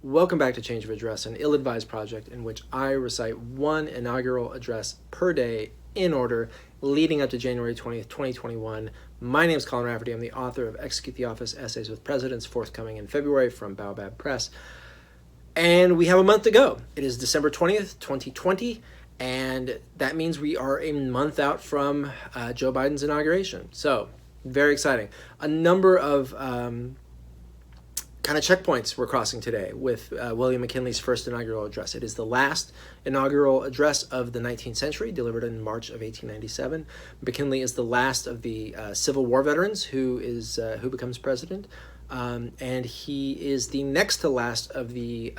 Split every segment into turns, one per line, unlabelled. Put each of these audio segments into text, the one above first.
Welcome back to Change of Address, an ill-advised project in which I recite one inaugural address per day in order leading up to January 20th, 2021. My name is Colin Rafferty. I'm the author of Execute the Office Essays with Presidents, forthcoming in February from Baobab Press. And we have a month to go. It is December 20th, 2020, and that means we are a month out from Joe Biden's inauguration. So, very exciting. A number of kind of checkpoints we're crossing today with William McKinley's first inaugural address. It is the last inaugural address of the 19th century, delivered in March of 1897. McKinley is the last of the Civil War veterans who becomes president, and he is the next to last of the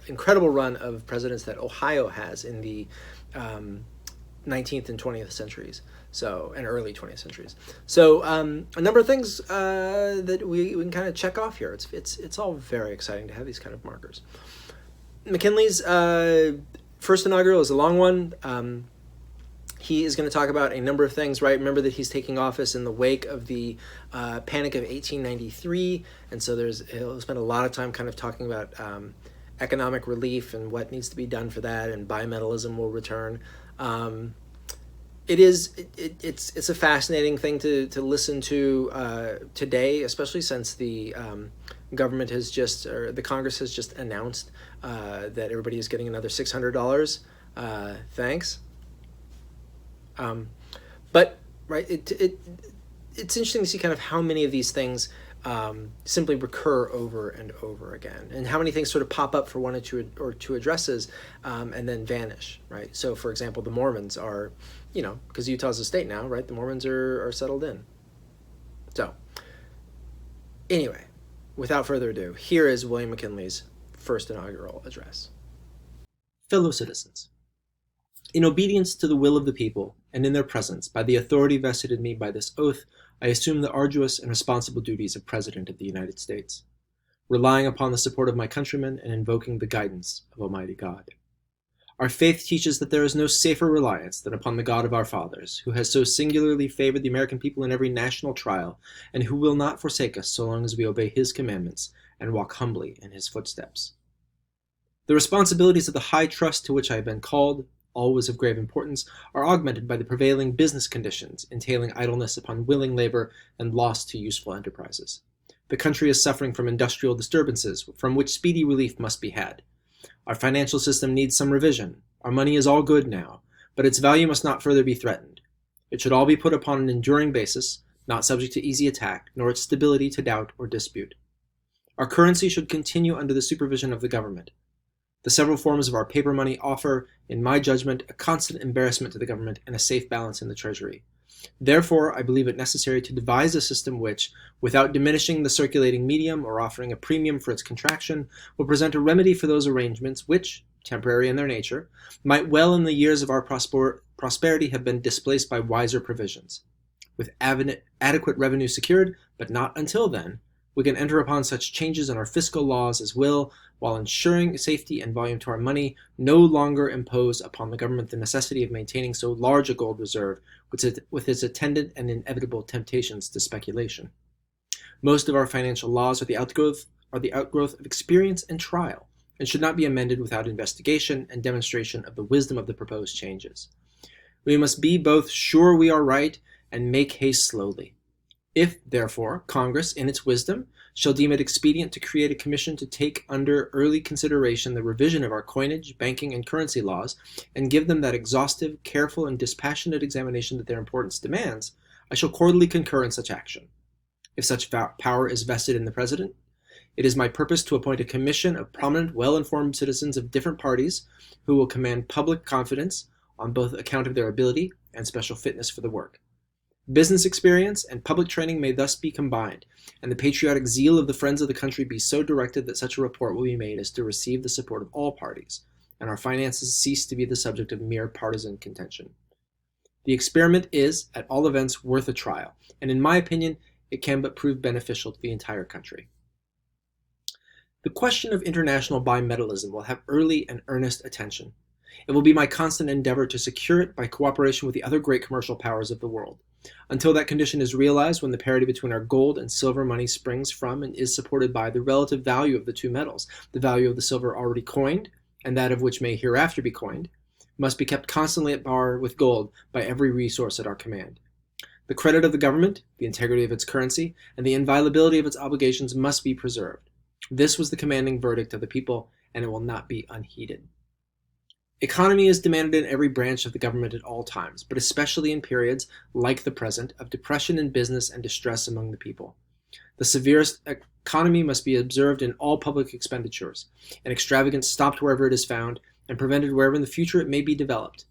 incredible run of presidents that Ohio has in the 19th and 20th centuries. And early 20th centuries. So a number of things that we can kind of check off here. It's all very exciting to have these kind of markers. McKinley's first inaugural is a long one. He is going to talk about a number of things, right? Remember that he's taking office in the wake of the Panic of 1893, and so he'll spend a lot of time kind of talking about economic relief and what needs to be done for that, and bimetallism will return. It's a fascinating thing to listen to today, especially since the government has the Congress has just announced that everybody is getting another $600. Thanks. But right, it's interesting to see kind of how many of these things simply recur over and over again, and how many things sort of pop up for one or two addresses and then vanish, right? So, for example, the Mormons are, because Utah's a state now, right? The Mormons are settled in. So, anyway, without further ado, here is William McKinley's first inaugural address. Fellow citizens, in obedience to the will of the people, and in their presence, by the authority vested in me by this oath, I assume the arduous and responsible duties of President of the United States, relying upon the support of my countrymen and invoking the guidance of Almighty God. Our faith teaches that there is no safer reliance than upon the God of our fathers, who has so singularly favored the American people in every national trial, and who will not forsake us so long as we obey his commandments and walk humbly in his footsteps. The responsibilities of the high trust to which I have been called, always of grave importance, are augmented by the prevailing business conditions, entailing idleness upon willing labor and loss to useful enterprises. The country is suffering from industrial disturbances, from which speedy relief must be had. Our financial system needs some revision. Our money is all good now, but its value must not further be threatened. It should all be put upon an enduring basis, not subject to easy attack, nor its stability to doubt or dispute. Our currency should continue under the supervision of the government. The several forms of our paper money offer, in my judgment, a constant embarrassment to the government and a safe balance in the Treasury. Therefore, I believe it necessary to devise a system which, without diminishing the circulating medium or offering a premium for its contraction, will present a remedy for those arrangements which, temporary in their nature, might well in the years of our prosperity have been displaced by wiser provisions. With adequate revenue secured, but not until then, we can enter upon such changes in our fiscal laws as will, while ensuring safety and volume to our money, no longer impose upon the government the necessity of maintaining so large a gold reserve with its attendant and inevitable temptations to speculation. Most of our financial laws are the outgrowth of experience and trial, and should not be amended without investigation and demonstration of the wisdom of the proposed changes. We must be both sure we are right and make haste slowly. If, therefore, Congress, in its wisdom, shall deem it expedient to create a commission to take under early consideration the revision of our coinage, banking, and currency laws, and give them that exhaustive, careful, and dispassionate examination that their importance demands, I shall cordially concur in such action. If such power is vested in the President, it is my purpose to appoint a commission of prominent, well-informed citizens of different parties who will command public confidence on both account of their ability and special fitness for the work. Business experience and public training may thus be combined, and the patriotic zeal of the friends of the country be so directed that such a report will be made as to receive the support of all parties, and our finances cease to be the subject of mere partisan contention. The experiment is, at all events, worth a trial, and in my opinion, it can but prove beneficial to the entire country. The question of international bimetallism will have early and earnest attention. It will be my constant endeavor to secure it by cooperation with the other great commercial powers of the world. Until that condition is realized, when the parity between our gold and silver money springs from and is supported by the relative value of the two metals, the value of the silver already coined, and that of which may hereafter be coined, must be kept constantly at par with gold by every resource at our command. The credit of the government, the integrity of its currency, and the inviolability of its obligations must be preserved. This was the commanding verdict of the people, and it will not be unheeded. Economy is demanded in every branch of the government at all times, but especially in periods, like the present, of depression in business and distress among the people. The severest economy must be observed in all public expenditures, and extravagance stopped wherever it is found, and prevented wherever in the future it may be developed.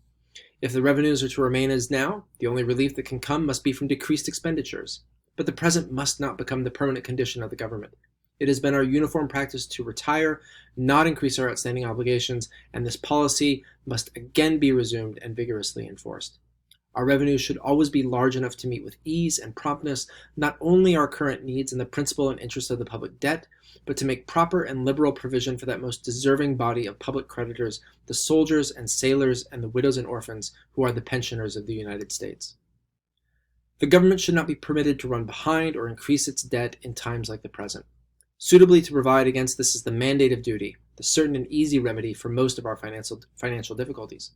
If the revenues are to remain as now, the only relief that can come must be from decreased expenditures. But the present must not become the permanent condition of the government. It has been our uniform practice to retire, not increase our outstanding obligations, and this policy must again be resumed and vigorously enforced. Our revenues should always be large enough to meet with ease and promptness not only our current needs and the principal and interest of the public debt, but to make proper and liberal provision for that most deserving body of public creditors, the soldiers and sailors and the widows and orphans who are the pensioners of the United States. The government should not be permitted to run behind or increase its debt in times like the present. Suitably to provide against this is the mandate of duty, the certain and easy remedy for most of our financial difficulties.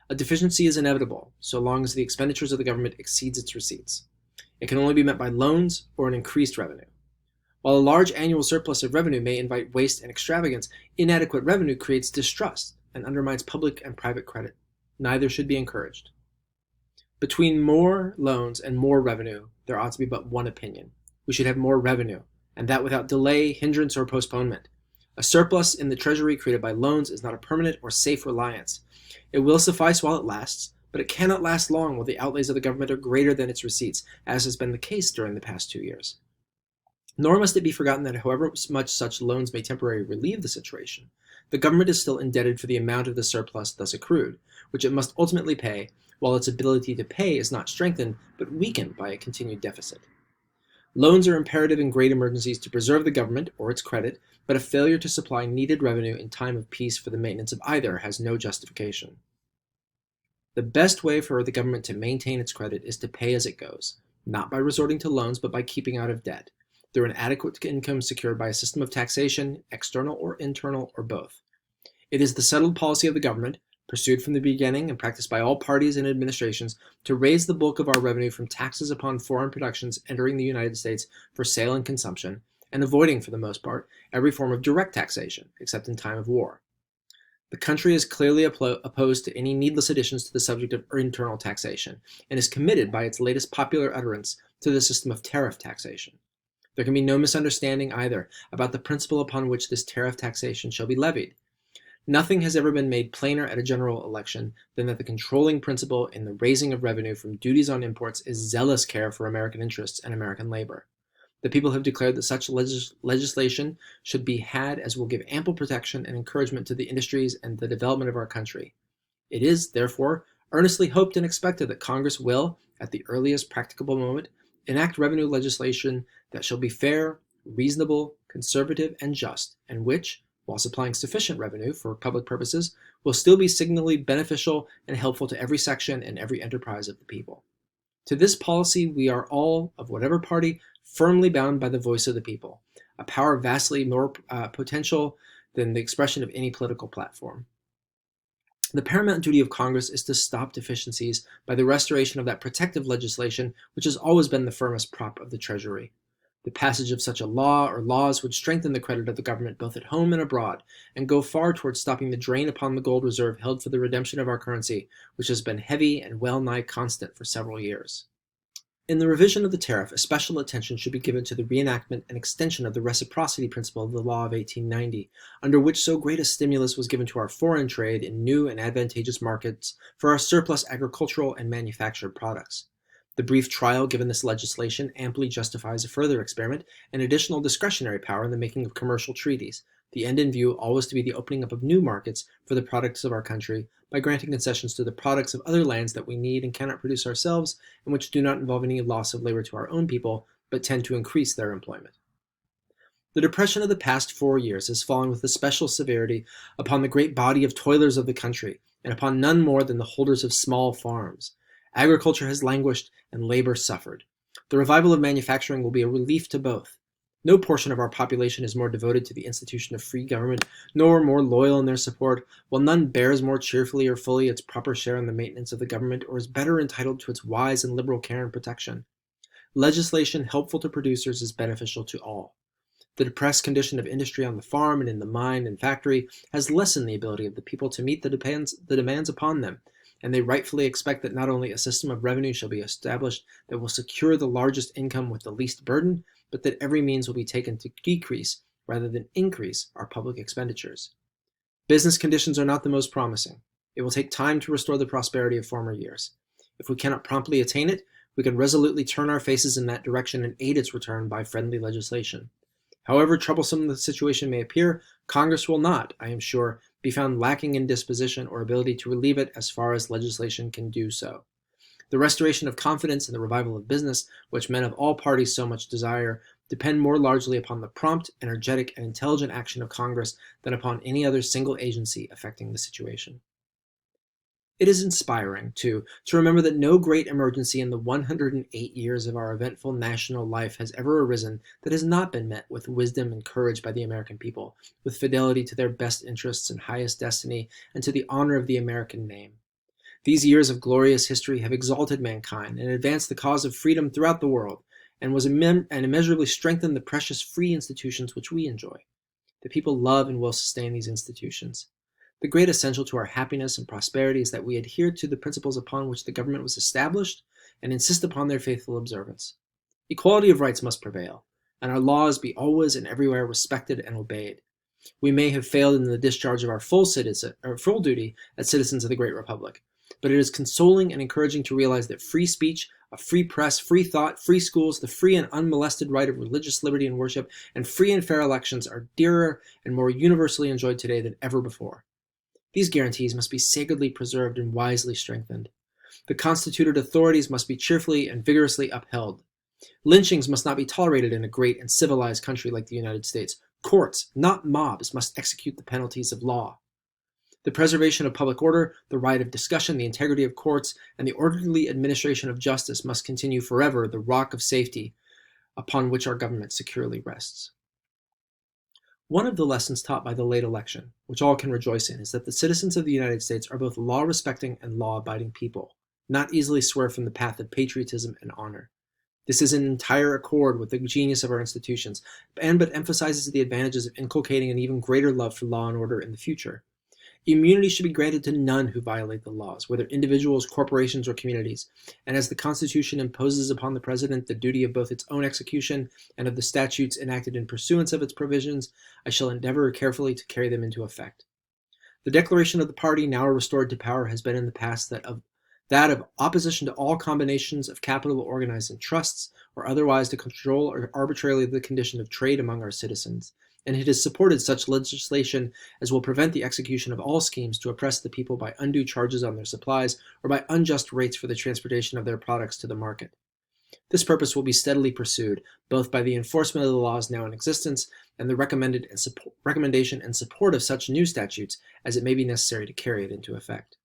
A deficiency is inevitable, so long as the expenditures of the government exceeds its receipts. It can only be met by loans or an increased revenue. While a large annual surplus of revenue may invite waste and extravagance, inadequate revenue creates distrust and undermines public and private credit. Neither should be encouraged. Between more loans and more revenue, there ought to be but one opinion. We should have more revenue, and that without delay, hindrance, or postponement. A surplus in the treasury created by loans is not a permanent or safe reliance. It will suffice while it lasts, but it cannot last long while the outlays of the government are greater than its receipts, as has been the case during the past 2 years. Nor must it be forgotten that however much such loans may temporarily relieve the situation, the government is still indebted for the amount of the surplus thus accrued, which it must ultimately pay, while its ability to pay is not strengthened, but weakened by a continued deficit. Loans are imperative in great emergencies to preserve the government or its credit, but a failure to supply needed revenue in time of peace for the maintenance of either has no justification. The best way for the government to maintain its credit is to pay as it goes, not by resorting to loans, but by keeping out of debt, through an adequate income secured by a system of taxation, external or internal, or both. It is the settled policy of the government, pursued from the beginning and practiced by all parties and administrations, to raise the bulk of our revenue from taxes upon foreign productions entering the United States for sale and consumption, and avoiding, for the most part, every form of direct taxation, except in time of war. The country is clearly opposed to any needless additions to the subject of internal taxation, and is committed by its latest popular utterance to the system of tariff taxation. There can be no misunderstanding either about the principle upon which this tariff taxation shall be levied. Nothing has ever been made plainer at a general election than that the controlling principle in the raising of revenue from duties on imports is zealous care for American interests and American labor. The people have declared that such legislation should be had as will give ample protection and encouragement to the industries and the development of our country. It is, therefore, earnestly hoped and expected that Congress will, at the earliest practicable moment, enact revenue legislation that shall be fair, reasonable, conservative, and just, and which, while supplying sufficient revenue for public purposes, will still be signally beneficial and helpful to every section and every enterprise of the people. To this policy we are all, of whatever party, firmly bound by the voice of the people, a power vastly more potential than the expression of any political platform. The paramount duty of Congress is to stop deficiencies by the restoration of that protective legislation which has always been the firmest prop of the Treasury. The passage of such a law or laws would strengthen the credit of the government both at home and abroad, and go far towards stopping the drain upon the gold reserve held for the redemption of our currency, which has been heavy and well nigh constant for several years. In the revision of the tariff, especial attention should be given to the reenactment and extension of the reciprocity principle of the law of 1890, under which so great a stimulus was given to our foreign trade in new and advantageous markets for our surplus agricultural and manufactured products. The brief trial given this legislation amply justifies a further experiment and additional discretionary power in the making of commercial treaties, the end in view always to be the opening up of new markets for the products of our country by granting concessions to the products of other lands that we need and cannot produce ourselves and which do not involve any loss of labor to our own people, but tend to increase their employment. The depression of the past 4 years has fallen with especial severity upon the great body of toilers of the country, and upon none more than the holders of small farms. Agriculture has languished and labor suffered. The revival of manufacturing will be a relief to both. No portion of our population is more devoted to the institution of free government, nor more loyal in their support, while none bears more cheerfully or fully its proper share in the maintenance of the government, or is better entitled to its wise and liberal care and protection. Legislation helpful to producers is beneficial to all. The depressed condition of industry on the farm and in the mine and factory has lessened the ability of the people to meet the demands upon them, and they rightfully expect that not only a system of revenue shall be established that will secure the largest income with the least burden, but that every means will be taken to decrease rather than increase our public expenditures. Business conditions are not the most promising. It will take time to restore the prosperity of former years. If we cannot promptly attain it, we can resolutely turn our faces in that direction and aid its return by friendly legislation. However troublesome the situation may appear, Congress will not, I am sure, be found lacking in disposition or ability to relieve it as far as legislation can do so. The restoration of confidence and the revival of business, which men of all parties so much desire, depend more largely upon the prompt, energetic, and intelligent action of Congress than upon any other single agency affecting the situation. It is inspiring, too, to remember that no great emergency in the 108 years of our eventful national life has ever arisen that has not been met with wisdom and courage by the American people, with fidelity to their best interests and highest destiny, and to the honor of the American name. These years of glorious history have exalted mankind and advanced the cause of freedom throughout the world, and immeasurably strengthened the precious free institutions which we enjoy. The people love and will sustain these institutions. The great essential to our happiness and prosperity is that we adhere to the principles upon which the government was established and insist upon their faithful observance. Equality of rights must prevail, and our laws be always and everywhere respected and obeyed. We may have failed in the discharge of our full duty as citizens of the great republic, but it is consoling and encouraging to realize that free speech, a free press, free thought, free schools, the free and unmolested right of religious liberty and worship, and free and fair elections are dearer and more universally enjoyed today than ever before. These guarantees must be sacredly preserved and wisely strengthened. The constituted authorities must be cheerfully and vigorously upheld. Lynchings must not be tolerated in a great and civilized country like the United States. Courts, not mobs, must execute the penalties of law. The preservation of public order, the right of discussion, the integrity of courts, and the orderly administration of justice must continue forever the rock of safety upon which our government securely rests. One of the lessons taught by the late election, which all can rejoice in, is that the citizens of the United States are both law-respecting and law-abiding people, not easily swerve from the path of patriotism and honor. This is in entire accord with the genius of our institutions, but emphasizes the advantages of inculcating an even greater love for law and order in the future. Immunity should be granted to none who violate the laws, whether individuals, corporations, or communities, and as the Constitution imposes upon the President the duty of both its own execution and of the statutes enacted in pursuance of its provisions, I shall endeavor carefully to carry them into effect. The declaration of the party now restored to power has been in the past that of opposition to all combinations of capital organized in trusts, or otherwise to control or arbitrarily the condition of trade among our citizens, and it has supported such legislation as will prevent the execution of all schemes to oppress the people by undue charges on their supplies or by unjust rates for the transportation of their products to the market. This purpose will be steadily pursued, both by the enforcement of the laws now in existence and the recommendation and support of such new statutes as it may be necessary to carry it into effect.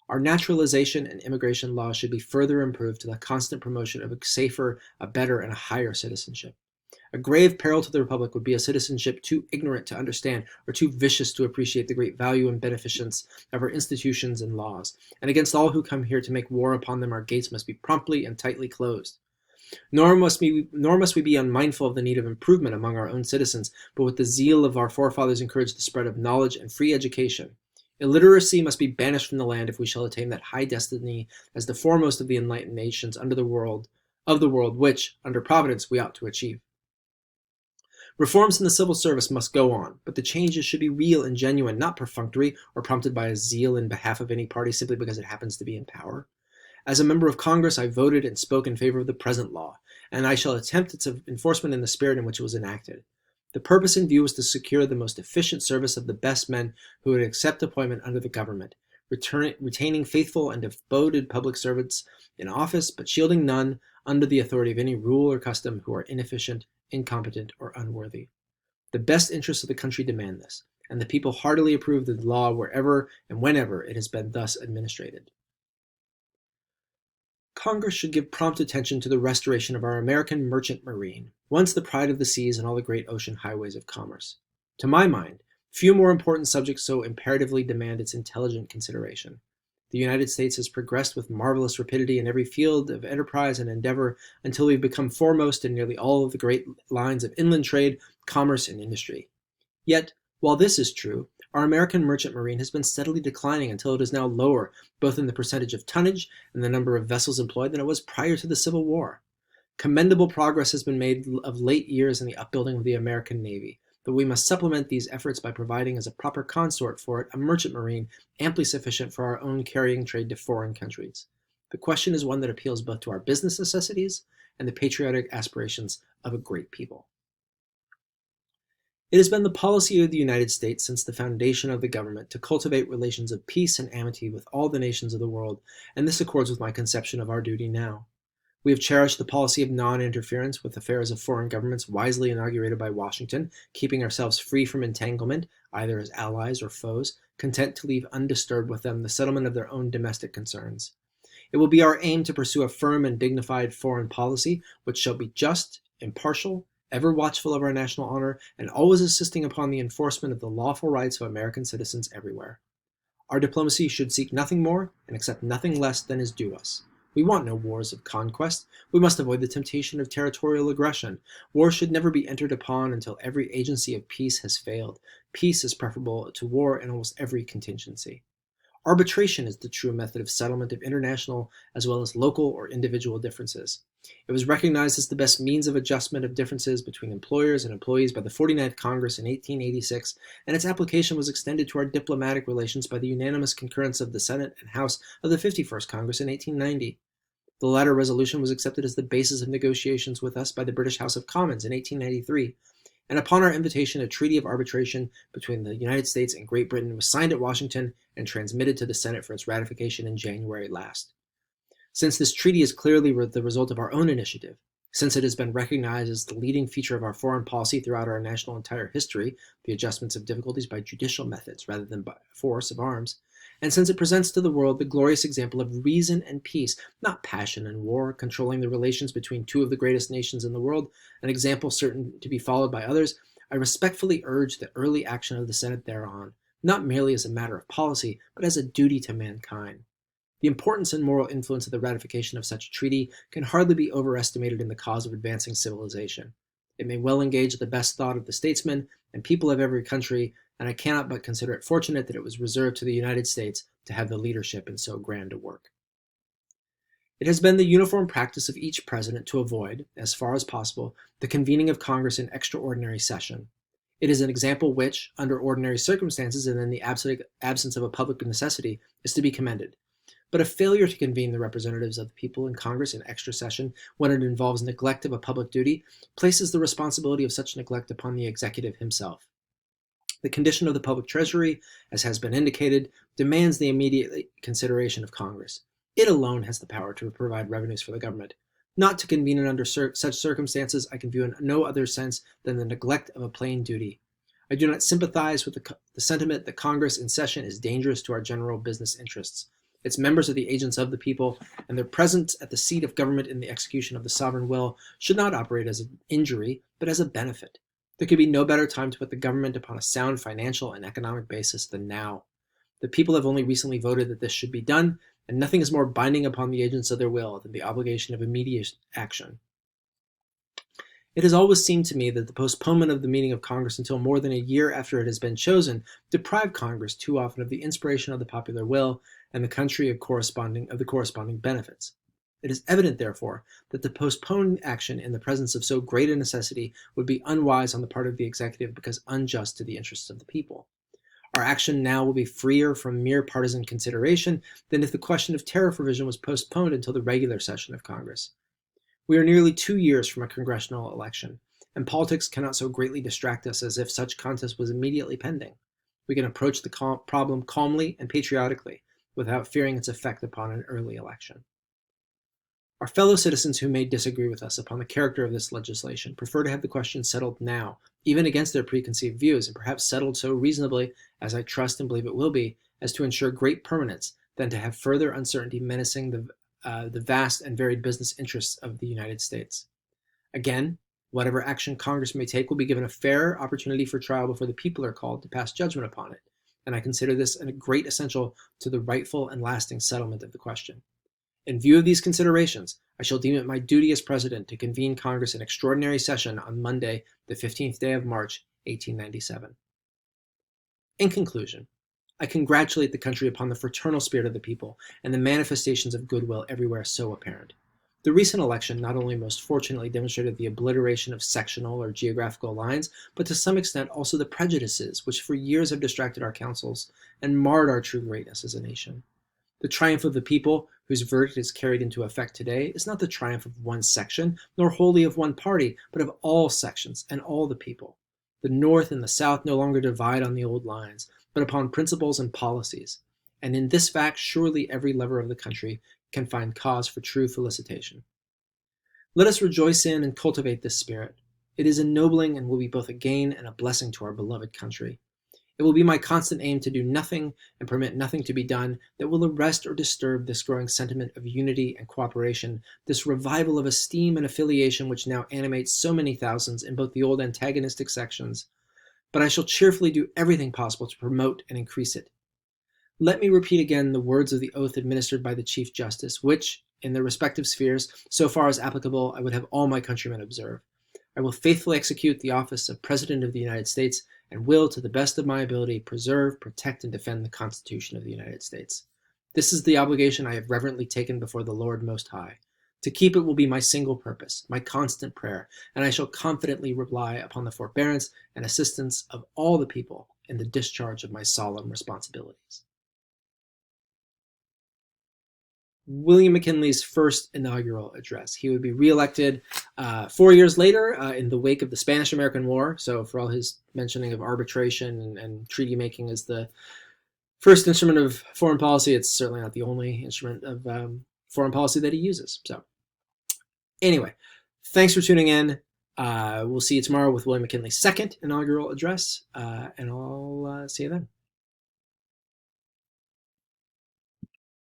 Our naturalization and immigration laws should be further improved to the constant promotion of a safer, a better, and a higher citizenship. A grave peril to the Republic would be a citizenship too ignorant to understand or too vicious to appreciate the great value and beneficence of our institutions and laws, and against all who come here to make war upon them our gates must be promptly and tightly closed. Nor must we be unmindful of the need of improvement among our own citizens, but with the zeal of our forefathers encourage the spread of knowledge and free education. Illiteracy must be banished from the land if we shall attain that high destiny as the foremost of the enlightened nations of the world, which, under Providence, we ought to achieve. Reforms in the civil service must go on, but the changes should be real and genuine, not perfunctory or prompted by a zeal in behalf of any party simply because it happens to be in power. As a member of Congress, I voted and spoke in favor of the present law, and I shall attempt its enforcement in the spirit in which it was enacted. The purpose in view was to secure the most efficient service of the best men who would accept appointment under the government, retaining faithful and devoted public servants in office, but shielding none under the authority of any rule or custom who are inefficient, incompetent, or unworthy. The best interests of the country demand this, and the people heartily approve the law wherever and whenever it has been thus administrated. Congress should give prompt attention to the restoration of our American merchant marine, once the pride of the seas and all the great ocean highways of commerce. To my mind, few more important subjects so imperatively demand its intelligent consideration. The United States has progressed with marvelous rapidity in every field of enterprise and endeavor until we've become foremost in nearly all of the great lines of inland trade, commerce, and industry. Yet, while this is true, our American merchant marine has been steadily declining until it is now lower, both in the percentage of tonnage and the number of vessels employed, than it was prior to the Civil War. Commendable progress has been made of late years in the upbuilding of the American Navy, but we must supplement these efforts by providing as a proper consort for it a merchant marine amply sufficient for our own carrying trade to foreign countries. The question is one that appeals both to our business necessities and the patriotic aspirations of a great people. It has been the policy of the United States since the foundation of the government to cultivate relations of peace and amity with all the nations of the world, and this accords with my conception of our duty now. We have cherished the policy of non-interference with affairs of foreign governments wisely inaugurated by Washington, keeping ourselves free from entanglement, either as allies or foes, content to leave undisturbed with them the settlement of their own domestic concerns. It will be our aim to pursue a firm and dignified foreign policy, which shall be just, impartial, ever watchful of our national honor, and always insisting upon the enforcement of the lawful rights of American citizens everywhere. Our diplomacy should seek nothing more and accept nothing less than is due us. We want no wars of conquest. We must avoid the temptation of territorial aggression. War should never be entered upon until every agency of peace has failed. Peace is preferable to war in almost every contingency. Arbitration is the true method of settlement of international as well as local or individual differences. It was recognized as the best means of adjustment of differences between employers and employees by the 49th Congress in 1886, and its application was extended to our diplomatic relations by the unanimous concurrence of the Senate and House of the 51st Congress in 1890. The latter resolution was accepted as the basis of negotiations with us by the British House of Commons in 1893, and upon our invitation, a treaty of arbitration between the United States and Great Britain was signed at Washington and transmitted to the Senate for its ratification in January last. Since this treaty is clearly the result of our own initiative, since it has been recognized as the leading feature of our foreign policy throughout our national entire history, the adjustments of difficulties by judicial methods rather than by force of arms, and since it presents to the world the glorious example of reason and peace, not passion and war, controlling the relations between two of the greatest nations in the world, an example certain to be followed by others, I respectfully urge the early action of the Senate thereon, not merely as a matter of policy, but as a duty to mankind. The importance and moral influence of the ratification of such a treaty can hardly be overestimated in the cause of advancing civilization. It may well engage the best thought of the statesmen and people of every country, and I cannot but consider it fortunate that it was reserved to the United States to have the leadership in so grand a work. It has been the uniform practice of each president to avoid, as far as possible, the convening of Congress in extraordinary session. It is an example which, under ordinary circumstances and in the absence of a public necessity, is to be commended. But a failure to convene the representatives of the people in Congress in extra session, when it involves neglect of a public duty, places the responsibility of such neglect upon the executive himself. The condition of the public treasury, as has been indicated, demands the immediate consideration of Congress. It alone has the power to provide revenues for the government. Not to convene it under such circumstances, I can view in no other sense than the neglect of a plain duty. I do not sympathize with the sentiment that Congress in session is dangerous to our general business interests. Its members are the agents of the people, and their presence at the seat of government in the execution of the sovereign will should not operate as an injury, but as a benefit. There could be no better time to put the government upon a sound financial and economic basis than now. The people have only recently voted that this should be done, and nothing is more binding upon the agents of their will than the obligation of immediate action. It has always seemed to me that the postponement of the meeting of Congress until more than a year after it has been chosen deprived Congress too often of the inspiration of the popular will and the country of the corresponding benefits. It is evident, therefore, that to postpone action in the presence of so great a necessity would be unwise on the part of the executive because unjust to the interests of the people. Our action now will be freer from mere partisan consideration than if the question of tariff revision was postponed until the regular session of Congress. We are nearly 2 years from a congressional election, and politics cannot so greatly distract us as if such contest was immediately pending. We can approach the problem calmly and patriotically, without fearing its effect upon an early election. Our fellow citizens who may disagree with us upon the character of this legislation prefer to have the question settled now, even against their preconceived views, and perhaps settled so reasonably, as I trust and believe it will be, as to ensure great permanence, than to have further uncertainty menacing the the vast and varied business interests of the United States. Again, whatever action Congress may take will be given a fair opportunity for trial before the people are called to pass judgment upon it, and I consider this a great essential to the rightful and lasting settlement of the question. In view of these considerations, I shall deem it my duty as President to convene Congress in extraordinary session on Monday, the 15th day of March, 1897. In conclusion, I congratulate the country upon the fraternal spirit of the people and the manifestations of goodwill everywhere so apparent. The recent election not only most fortunately demonstrated the obliteration of sectional or geographical lines, but to some extent also the prejudices which for years have distracted our councils and marred our true greatness as a nation. The triumph of the people, whose verdict is carried into effect today, is not the triumph of one section, nor wholly of one party, but of all sections and all the people. The North and the South no longer divide on the old lines, but upon principles and policies. And in this fact, surely every lover of the country can find cause for true felicitation. Let us rejoice in and cultivate this spirit. It is ennobling and will be both a gain and a blessing to our beloved country. It will be my constant aim to do nothing and permit nothing to be done that will arrest or disturb this growing sentiment of unity and cooperation, this revival of esteem and affiliation which now animates so many thousands in both the old antagonistic sections, but I shall cheerfully do everything possible to promote and increase it. Let me repeat again the words of the oath administered by the Chief Justice, which, in their respective spheres, so far as applicable, I would have all my countrymen observe. I will faithfully execute the office of President of the United States and will, to the best of my ability, preserve, protect, and defend the Constitution of the United States. This is the obligation I have reverently taken before the Lord Most High. To keep it will be my single purpose, my constant prayer, and I shall confidently rely upon the forbearance and assistance of all the people in the discharge of my solemn responsibilities. William McKinley's first inaugural address. He would be reelected 4 years later in the wake of the Spanish-American War. So for all his mentioning of arbitration and treaty making as the first instrument of foreign policy, it's certainly not the only instrument of foreign policy that he uses. So anyway, thanks for tuning in. We'll see you tomorrow with William McKinley's second inaugural address, and I'll see you then.